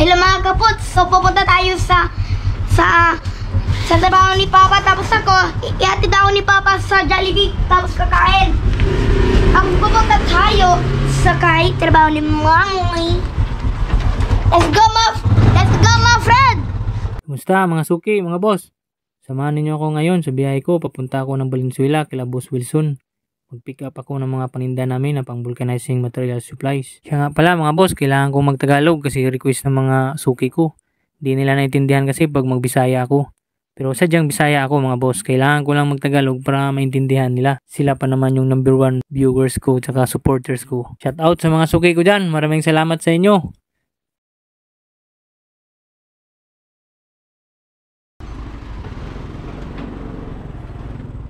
Hello mga kapots, so pupunta tayo sa trabaho ni Papa, tapos ako, ihatid ako ni Papa sa Jollibee, tapos kakain. Tapos pupunta tayo sa trabaho ni Mami. Let's go my friend! Kumusta mga suki, mga boss? Samahan niyo ako ngayon sa biyahe ko, papunta ako ng Valenzuela kila Boss Wilson. Mag-pick up ako ng mga paninda namin na pang vulcanizing material supplies. Kaya nga pala mga boss, kailangan kong magtagalog kasi request ng mga suki ko. Hindi nila naintindihan kasi pag magbisaya ako. Pero sadyang bisaya ako mga boss, kailangan ko lang magtagalog para maintindihan nila. Sila pa naman yung number 1 viewers ko tsaka supporters ko. Shout out sa mga suki ko dyan, maraming salamat sa inyo.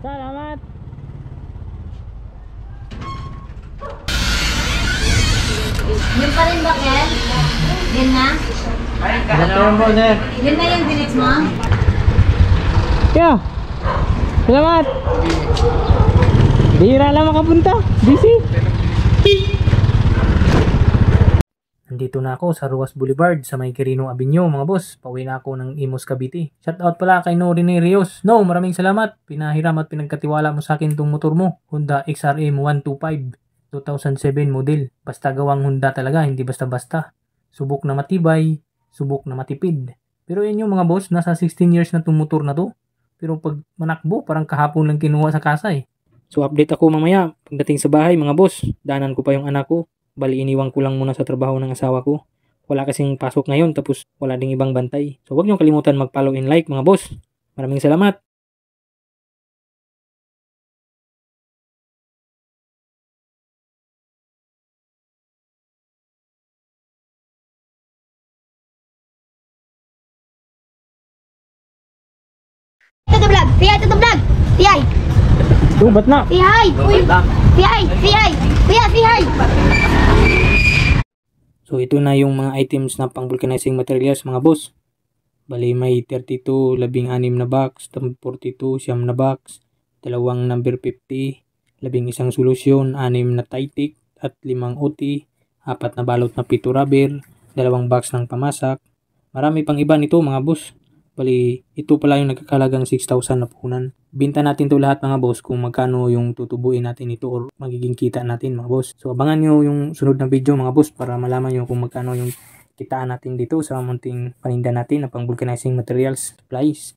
Salamat! Yun pa rin ba, Ken? Yun na? Yun na yung dinits mo? Yeah! Salamat! Bihira lang makapunta. Busy! Nandito na ako sa Ruas Boulevard sa may Quirino Avenue mga boss. Pauwi na ako ng Imus Cavite. Shoutout pala kay Norini Rios. No, maraming salamat. Pinahiram at pinagkatiwala mo sa akin tong motor mo. Honda XRM 125 2007 model. Basta gawang Honda talaga, hindi basta-basta. Subok na matibay, subok na matipid. Pero yun yung mga boss, nasa 16 years na tong motor na to. Pero pag manakbo, parang kahapon lang kinuha sa kasa eh. So update ako mamaya pagdating sa bahay mga boss. Daanan ko pa yung anak ko. Bali iniwan ko lang muna sa trabaho ng asawa ko. Wala kasing pasok ngayon tapos wala ding ibang bantay. So huwag niyong kalimutan mag-follow and like mga boss. Maraming salamat. Ito the vlog! Ito the vlog! Fiyay! Ba't na? Fiyay! Uy! Fiyay! Fiyay! Kuya, fiyay! So ito na yung mga items na pang vulcanizing materials mga boss. Bali may 32, 16 na box, 42, siyam na box, dalawang number 50, 11 solusyon, 6 na Titic at 5 OT, 4 na balot na pito rubber, 2 box ng pamasak. Marami pang iba nito mga boss. Bali ito pala yung nagkakalagang 6,000 na puhunan. Binta natin to lahat mga boss kung magkano yung tutubuin natin ito or magiging kita natin mga boss. So abangan nyo yung sunod na video mga boss para malaman nyo kung magkano yung kitaan natin dito sa munting paninda natin na pang vulcanizing materials supplies.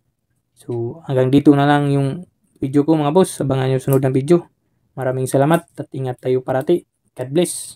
So hanggang dito na lang yung video ko mga boss. Abangan nyo sunod na video. Maraming salamat at ingat tayo parati. God bless.